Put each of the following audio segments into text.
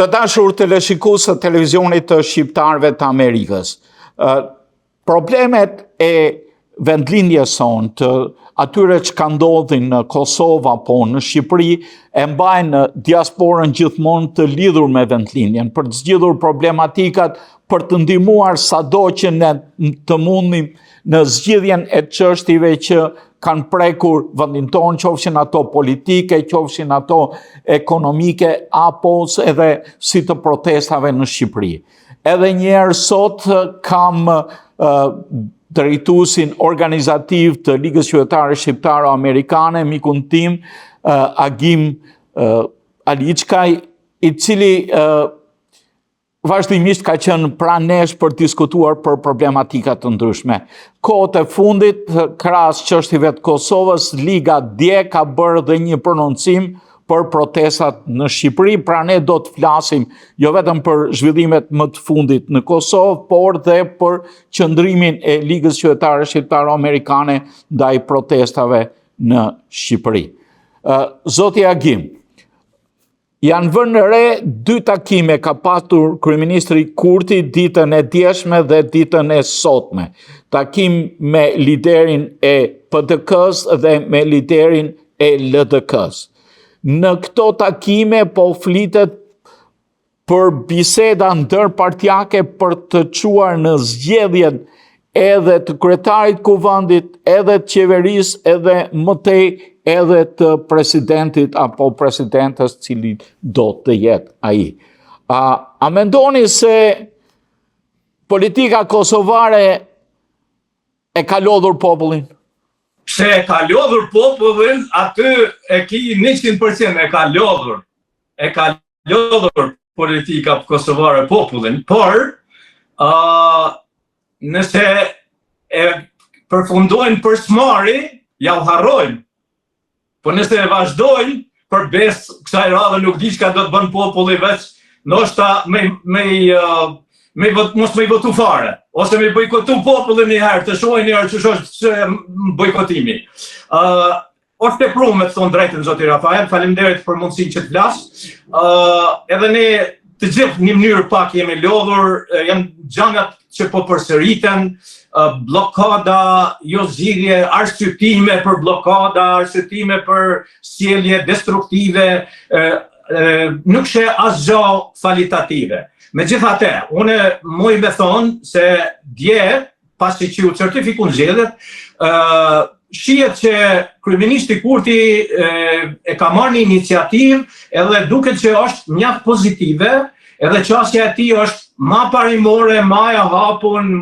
Të dashur teleshikues të televizionit të shqiptarëve të Amerikës, problemet e vendlindjes sonë të atyre që ka ndodhin në Kosovë apo në Shqipëri e mbajnë diasporën gjithmonë të lidhur me vendlindjen, për të zgjidhur problematikat, për të ndihmuar sado që ne të mundim në zgjidhjen e çështjeve që kanë prekur vendin tonë, qofshin ato politike, qofshin ato ekonomike, apo edhe si të protestave në Shqipëri. Edhe njerë sot kam drejtuesin organizativ të Ligës Qytetare Shqiptaro-Amerikane, mikun tim, Agim Aliçkaj, i cili vazhdimisht ka qenë pranë nesh për diskutuar për problematika të ndryshme. Kohët e fundit, krahas çështjeve të Kosovës, Liga dje ka bërë dhe një prononcim për protestat në Shqipëri, pra ne do të flasim jo vetëm për zhvillimet më të fundit në Kosovë, por dhe për qëndrimin e Ligës Qytetare Shqiptaro-Amerikane ndaj protestave në Shqipëri. Zoti Agim, janë vënë re 2 takime ka pasur kryeministri Kurti ditën e djeshme dhe ditën e sotme. Takim me liderin e PDK-s dhe me liderin e LDK-s. Në këto takime po flitet për biseda ndërpartjake për të çuar në zgjedhjen edhe të kryetarit kuvendit, edhe të qeverisë, edhe më tej edhe të presidentit apo presidentes cili do të jetë ai. A mendoni se politika kosovare e ka lodhur popullin? Se e ka lodhur popullin, aty e ki 100% e ka lodhur. E ka lodhur politika kosovare popullin, por nëse e përfundojnë për smari, ja u harrojnë. Po nëse e vazhdojnë, përbes kësaj radhe nuk di çka do të bën populli veç, ndoshta mos me i votu fare, ose me bojkotu popullin një herë, të shohin një herë që është bojkotimi. Është e pru me të thonë drejtën, zoti Rafael, faleminderit për mundësinë që të flas. Edhe ne të gjithë një mënyrë pak jemi lodhur, janë gjanat që po përsëriten, blokada, jo zgjidhje, arsyetime për blokada, arsyetime për sjellje destruktive, nuk sheh asgjë kvalitative. Megjithatë, unë moj me thonë se dje, pasi që u certifikun zgjedhjet, shihet që kryeministri Kurti e ka marrë një iniciativë edhe duket që është mjaft pozitive, edhe qasja e tij është ma parimore, ma e hapun,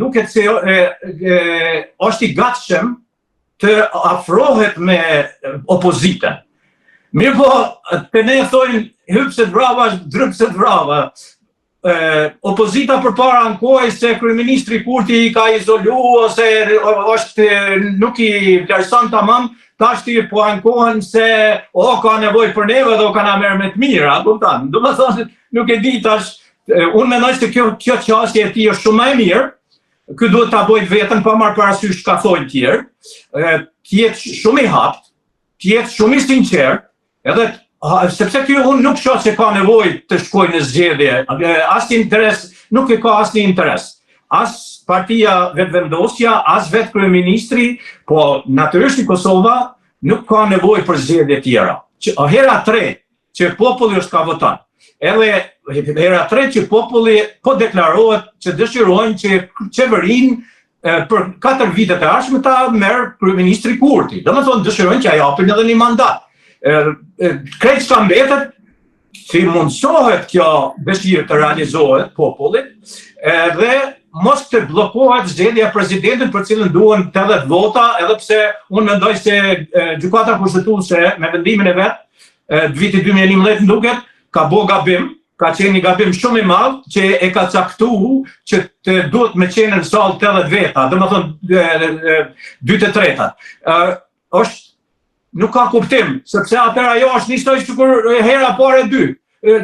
duket se është i gatshëm të afrohet me opozitën. Mirë po, të ne thojnë hypset vrava, drypset vrava. Opozita përpara ankoi se kryeministri Kurti i ka izolu ose nuk i vlerëson tamam, tashti po ankohen se ka nevojë për neve dhe o ka na merr me të mira, kupton? Do të thonë nuk e di tash, unë mendoj se kjo çështje e tij është shumë më e mirë. Ky duhet ta bëjë vetëm pa marrë parasysh çka thonë tjerë. Të jetë shumë i hapt, të jetë shumë i sinqert, edhe sepse ky unë nuk shoh se ka nevojë të shkojë në zgjedhje. Asnjë interes, nuk e ka asnjë interes. As partia vetvendosja, as vetë kryeministri, po natyrisht Kosova nuk ka nevojë për zgjedhje tjera. Hera 3 që populli është ka votuar. Edhe hera 3 që populli po deklarohet që dëshirojnë që qeverinë për 4 vitet e ardhshme ta merr kryeministri Kurti. Domethënë dëshirojnë që ai japin edhe një mandat. Krejt çka mbetet, si mundsohet kjo dëshirë të realizohet popullit, edhe mos të bllokohet zgjedhja e presidentit për cilën duhen 80 vota, edhe pse unë mendoj se gjykata kushtetuese me vendimin e vet të vitit 2011 duket ka bë gabim, ka qenë një gabim shumë i madh që e ka caktuar që duhet me qenë në sallë 80 veta, domethënë 2/3. Është nuk ka kuptim, sepse atëra ajo është njësoj sikur hera parë 2.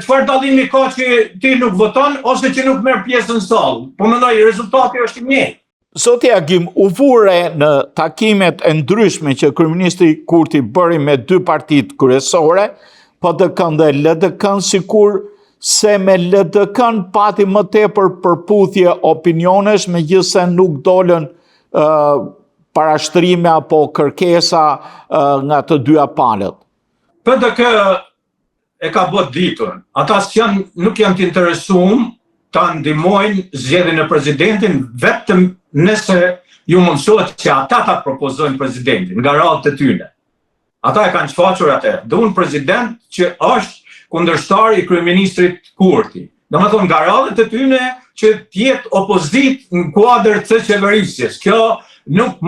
Çfarë dallimi ka që ti nuk voton ose që nuk merr pjesë në sallë? Po mendoj rezultati është i njëjtë. Zoti Agim, u vure në takimet e ndryshme që kryeministri Kurti bëri me 2 partitë kryesore, PDK-n dhe LDK-n, sikur se me LDK-n pati më tepër përputhje opinionesh, megjithëse nuk dolën parashtrime apo kërkesa nga të dyja palët. PDK e ka bët ditën. Ata nuk janë të interesuar ta ndihmojnë zgjedhjen e presidentin vetëm nëse ju mundsohet që ata ta propozojnë presidentin nga radhët e tyre. Ata e kanë shfaqur atë. Duan president që është kundërshtar i kryeministrit Kurti. Domethënë nga radhët e tyre që të jetë opozit në kuadër të qeverisjes. Kjo nuk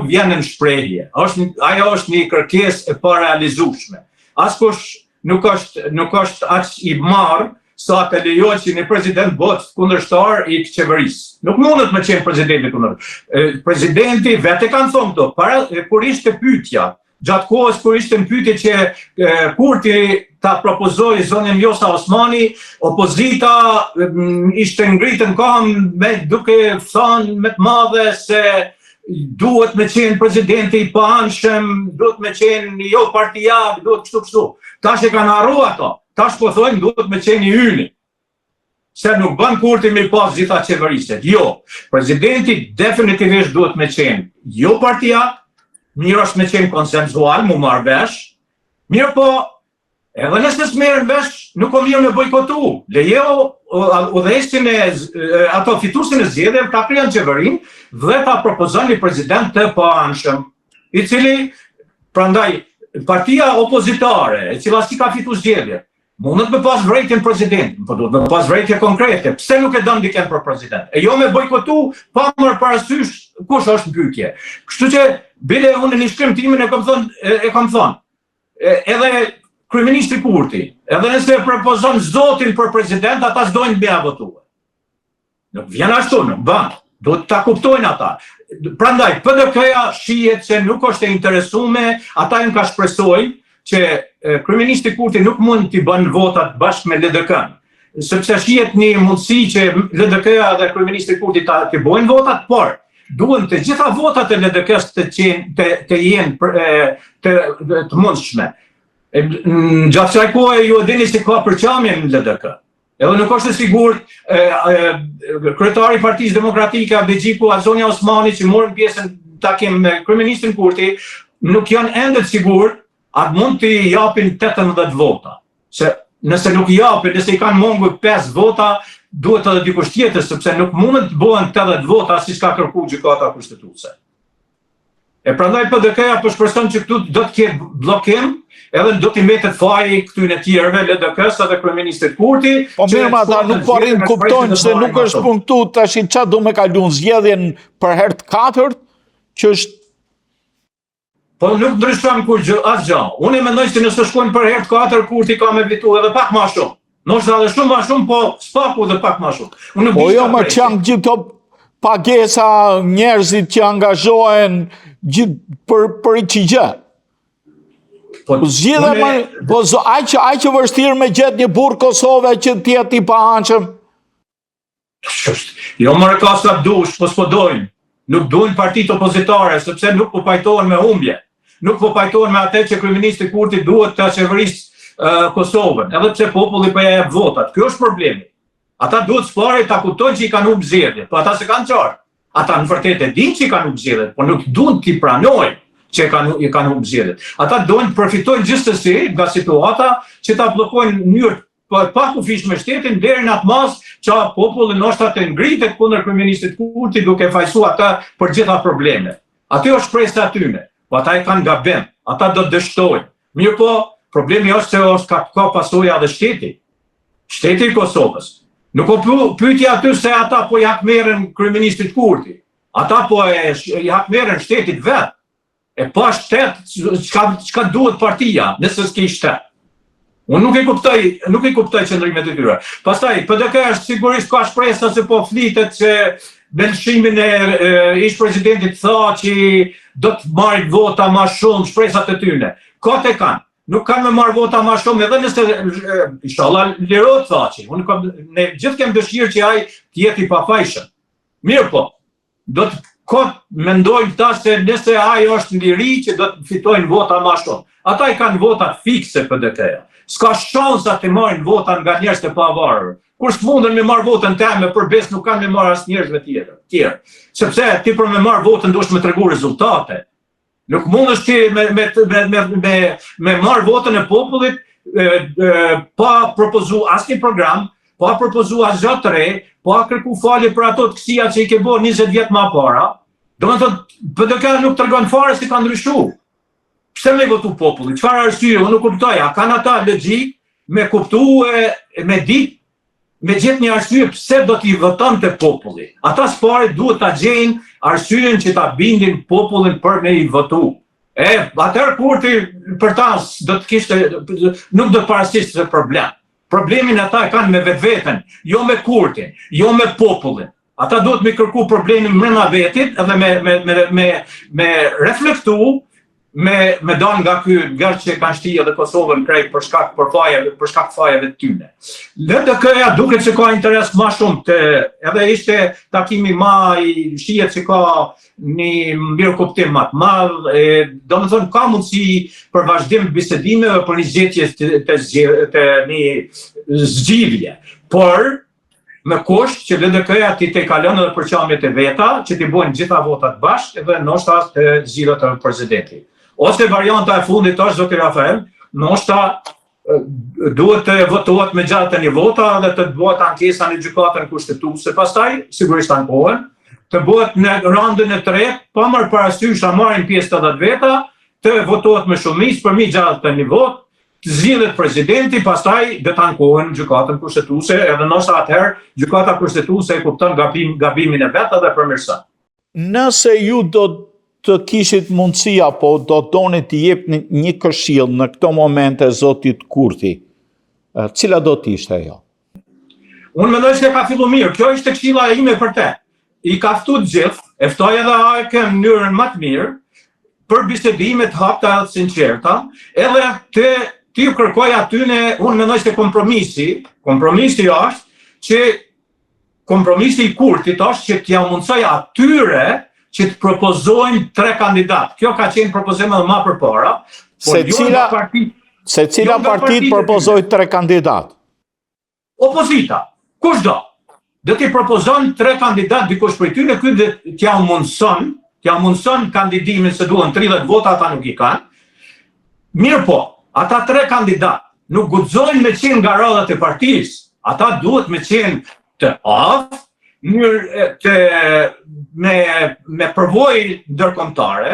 vjen në shprehje. Ajo është një kërkesë e parealizueshme. Askush nuk është aq i marrë sa të lejohet që një president bëhet kundërshtar i qeverisë. Nuk mundet me qenë presidenti kundërshtar. Presidenti vetë kanë thonë këto, kur ishte pyetja, gjatë kohës kur ishte në pyetje që Kurti ta propozoi zonën Vjosa Osmani, opozita ishte ngritën këmbë duke thënë me të madhe se duhet me qenë presidenti i paanshëm, duhet me qenë jo partijak, duhet kështu. Tash e kanë harruar ato. Tash po thonë duhet me qenë i hyni. Se nuk bën Kurti me pas gjitha qeveriset. Jo, presidenti definitivisht duhet me qenë jo partijak, mirë është me qenë konsensual, mu marrë vesh, mirë po, edhe nëse s'merren vesh, nuk o mirë me bojkotu. Lejo udhëheqjen ato fituesin e zgjedhjeve ta krijon qeverinë dhe ta propozon një president të paanshëm, i cili prandaj partia opozitare, e cila si ka fituar zgjedhjet, mundet me pas vrejtjen president, po duhet me pas vrejtje konkrete. Pse nuk e don dikën për president? E jo me bojkotu pa marrë parasysh kush është në pyetje. Kështu që bile unë në shkrimtimin e kam thënë. Edhe kryeministri Kurti, edhe nëse propozon zotin për president, ata s'dojnë me votuar. Nuk vjen ashtu, nuk bën. Duhet ta kuptojnë ata. Prandaj PDK-ja shihet se nuk është e interesuar, ata im ka shpresojnë që kryeministri Kurti nuk mund t'i bën votat bashkë me LDK-n, sepse shihet një mundësi që LDK-ja dhe kryeministri Kurti të bojnë votat, por duhen të gjitha votat e LDK-s të jenë të mundshme. Gjatë kësaj kohe ju e dini se ka përqamje në LDK. Edhe nuk është e sigurt kryetari i Partisë Demokratike Abdixhiku, Zonja Osmani, që morën pjesën në takim me kryeministrin Kurti, nuk janë ende të sigurt atë mund t'i japin 18 vota. Se nëse nuk japin, nëse i kanë mungur 5 vota, duhet edhe dikush tjetër, sepse nuk mundën të bëhen 80 vota si ka kërkuar gjykata kushtetuese. E prandaj PDK-ja po shpreson që këtu do të ketë bllokim, edhe do t'i mbetet faji këtyre tjerëve, LDK-s dhe kryeministrit Kurti. Po mirë, ata nuk po arrin kuptojnë se nuk është punë tash çfarë do me kalon zgjedhjen për herë të katërt, që është. Po nuk ndryshon kur asgjë. Unë mendoj se nëse shkojnë për herë të katërt, Kurti ka me fitu edhe pak më shumë. Ndoshta edhe shumë më shumë, po spaku edhe pak më shumë. Po jo më çan gjithë pagesa, njerëzit që angazhohen për i gjë. Po aq që vështirë me gjetë një burr Kosove që t'jetë i paanshëm. Jo më ka sa dush, po s'po dojnë. Nuk duhen partitë opozitare, sepse nuk po pajtohen me humbje. Nuk po pajtohen me atë që kryeministri Kurti duhet të qeverisë Kosovën, edhe pse populli po ja jep votat. Ky është problemi. Ata duhet s'pari ta kuptojnë që i kanë humbë zgjedhjet, po ata se kanë qartë. Ata në vërtetë e dinë që i kanë humbë zgjedhjet, por nuk duan t'i pranojnë që i kanë humbë zgjedhjet. Ata duhen të përfitojnë gjithsesi nga situata që ta bllokojnë në mënyrë pa kufishme shtetin deri në atë mas që populli ndoshta të ngritet kundër kryeministrit Kurti duke fajsuar ata për gjitha problemet. Aty është shpresa e tyre. Po ata e kanë gabim. Ata do të dështojnë. Mirë po, problemi është se ka pasoja dhe shteti. Shteti i Kosovës. Nuk o pyetja aty se ata po jakmerren kryeministrit Kurti. Ata po jakmerren shtetit vet. E pa shtet, çka duhet partia, nëse s'ke shtet. Unë nuk e kuptoj qëndrimet e tyre. Pastaj PDK është sigurisht ka shpresa se po flitet se me lëshimin e ish presidentit tha që do të marrë vota më shumë, shpresat e tyre. Kot e kanë. Nuk kanë me marrë vota më shumë, edhe nëse inshallah lirohet thaçi. Ne gjithë kemi dëshirë që ai të jetë i pafajshëm. Mirë po, do të kot mendojnë ta se nëse ajo është në liri që do të fitojnë vota ma shumë. Ata i kanë vota fikse PDK-ja. S'ka shansa të marrin vota nga njerëz të pavarur. Kur s'mundën me marrë votën teme, përbes nuk kanë me marrë as njerëzve tjerë. Sepse ti për me marrë votën duhesh me tregu rezultate. Nuk mundesh ti me marrë votën e popullit pa propozu asnjë program, pa propozu asgjë të re, pa kërku falje për ato të kësia që i ke bërë 20 vjet më para. Domethënë PDK nuk tregon fare se ka ndryshuar. Pse me votu populli? Çfarë arsye? Unë nuk kuptoj. A kanë ata logjik me kuptue, me ditë, me gjithë një arsye pse do t'i votonte populli. Ata s'pari duhet ta gjejnë arsyen që ta bindin popullin për me i votu. Atëherë Kurti për ta do të kishte, nuk do të paraqiste problem. Problemin ata e kanë me vetveten, jo me Kurtin, jo me popullin. Ata duhet me kërku problemin mbrenda vetit edhe me reflektu, me dalë nga ky gërç që kanë shti edhe Kosovën krejt për shkak fajeve të tyre. LDK-ja duket se ka interes më shumë edhe ishte takimi i shihet se ka një mirë kuptim më të madh, domethënë ka mundësi për vazhdim bisedimeve për një zgjedhje të një zgjidhje. Por me kusht që LDK-ja ti te kalon edhe përqamjet e veta, që ti bojnë gjitha votat bashkë edhe ndoshta të zgjidhet edhe presidenti. Ose varianta e fundit është, zoti Rafael, ndoshta duhet të votohet me gjatë një vota dhe të bëhet ankesa në gjykatën kushtetuese, pastaj sigurisht ankohen, të bëhet në randën e tretë, pa marrë parasysh a marrin pjesë të 10 veta, të votohet me shumicë për gjatë të një votë, të zgjidhet presidenti, pastaj do të ankohen gjykatën kushtetuese, edhe ndoshta atëherë gjykata kushtetuese e kupton gabimin e vet dhe përmirëson. Nëse ju do të kishit mundësi apo do doni të jepni një këshill në këto momente zotit Kurti, cila do të ishte ajo? Unë mendoj se ka filluar mirë. Kjo ishte këshilla ime për te. I ka ftuar gjithë, e ftoi edhe AEK në mënyrën më të mirë për bisedime të hapta dhe të sinqerta, edhe ti u kërkoj atyne, unë mendoj se kompromisi është që kompromisi I Kurtit është që t'ja mundsoj atyre që të propozojnë 3 kandidat. Kjo ka qenë propozim edhe më përpara. Se cila parti propozoi 3 kandidat? Opozita. Kushdo. Do t'i propozon 3 kandidat dikush prej tyre, ky t'ja mundson kandidimin se duhen 30 vota, ata nuk I kanë. Mirë po, ata 3 kandidat nuk guxojnë me qenë nga radhat e partisë. Ata duhet me qenë të aftë, me përvojë ndërkombëtare,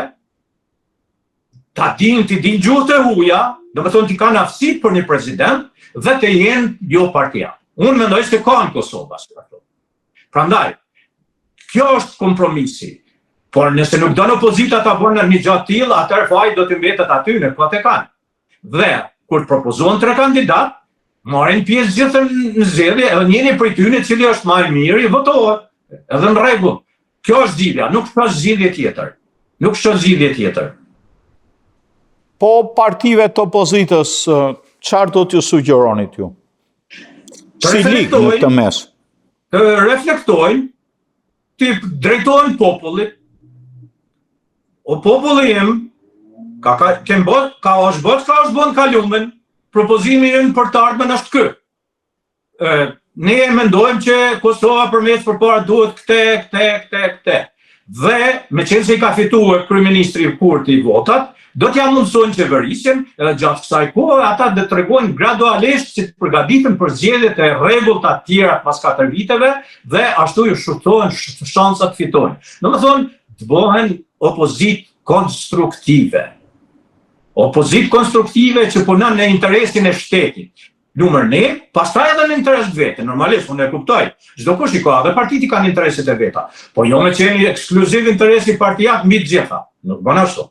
ta dinë gjuhët e huaja, domethënë ti kanë aftësitë për një president dhe të jenë jo partia. Unë mendoj se ka në Kosovë ashtu. Prandaj, kjo është kompromisi. Por nëse nuk don opozita ta bënë një gjatë tillë, atëherë faji do të mbetet aty në këtë e kanë. Dhe kur propozohen 3 kandidat, marrin pjesë gjithë në zgjedhje, edhe njëri prej tyre cili është më I miri I votohet. Edhe në rregull. Kjo është zgjidhja, nuk ka zgjidhje tjetër. Po partive të opozitës, çfarë do t'ju sugjeronit ju? Si ligë në këtë mes? Të reflektojnë, të drejtohen popullit. O populli im, ka është bot kalumen, propozimi im për të ardhmen është ky. Ne mendojmë që Kosova përmes përpara duhet këte. Dhe me qenë se I ka fituar kryeministri Kurti votat, do t'ja mundsojnë qeverisjen, edhe gjatë kësaj kohe ata do tregojnë gradualisht që të përgatiten për zgjedhjet e rregullt të tjera pas 4 viteve dhe ashtu ju shurtohen shansat të fitojnë. Domethënë, të bëhen opozitë konstruktive. Opozitë konstruktive që punon në interesin e shtetit. Numër 1, pastaj edhe në interes të vetë. Normalisht, unë e kuptoj. Çdo kush I ka, dhe partitë kanë intereset e veta. Po jo me qenë ekskluziv interesi partijat mbi të gjitha. Nuk bën ashtu.